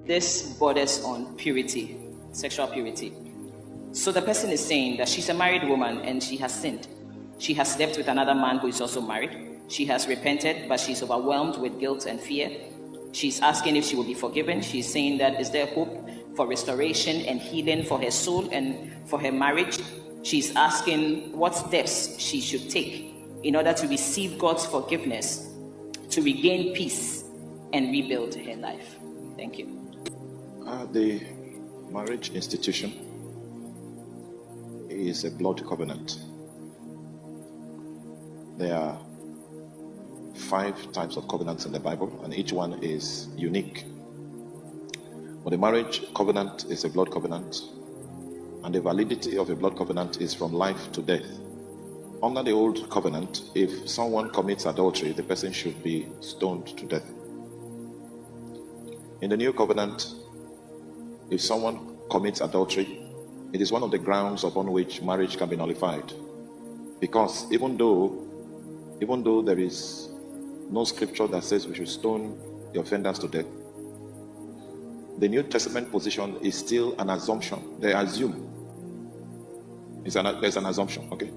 This borders on purity, sexual purity. So the person is saying that she's a married woman and she has sinned. She has slept with another man who is also married. She has repented, but she's overwhelmed with guilt and fear. She's asking if she will be forgiven. She's saying that is there hope for restoration and healing for her soul and for her marriage. She's asking what steps she should take in order to receive God's forgiveness, to regain peace and rebuild her life. Thank you. The marriage institution is a blood covenant. There are 5 types of covenants in the Bible, and each one is unique. But the marriage covenant is a blood covenant, and the validity of a blood covenant is from life to death. Under the old covenant, if someone commits adultery, the person should be stoned to death. In the new covenant, if someone commits adultery, it is one of the grounds upon which marriage can be nullified. Because even though there is no scripture that says we should stone the offenders to death, the New Testament position is still an assumption. They assume. There's an assumption, okay?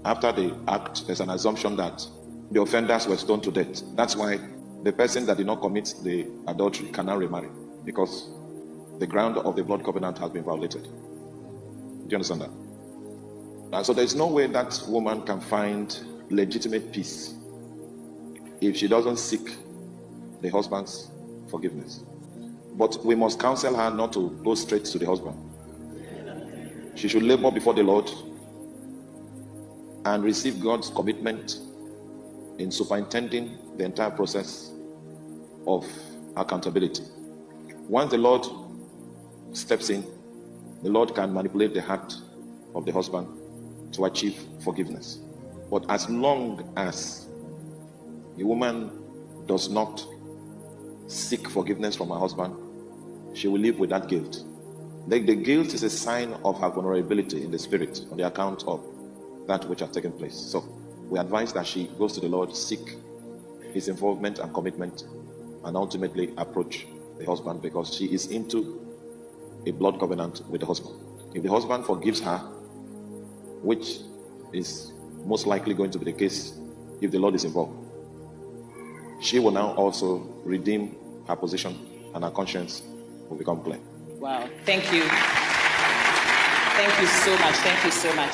After the act, there's an assumption that the offenders were stoned to death. That's why the person that did not commit the adultery cannot remarry, because the ground of the blood covenant has been violated. Do you understand that? So there's no way that woman can find legitimate peace if she doesn't seek the husband's forgiveness. But we must counsel her not to go straight to the husband. She should labor before the Lord and receive God's commitment in superintending the entire process of accountability. Once the Lord steps in, the Lord can manipulate the heart of the husband to achieve forgiveness. But as long as the woman does not seek forgiveness from her husband, she will live with that guilt. The guilt is a sign of her vulnerability in the spirit on the account of that which has taken place. So we advise that she goes to the Lord, seek his involvement and commitment, and ultimately approach the husband, because she is into a blood covenant with the husband. If the husband forgives her, which is most likely going to be the case if the Lord is involved, she will now also redeem her position and her conscience will become clear. Wow. Thank you. Thank you so much. Thank you so much.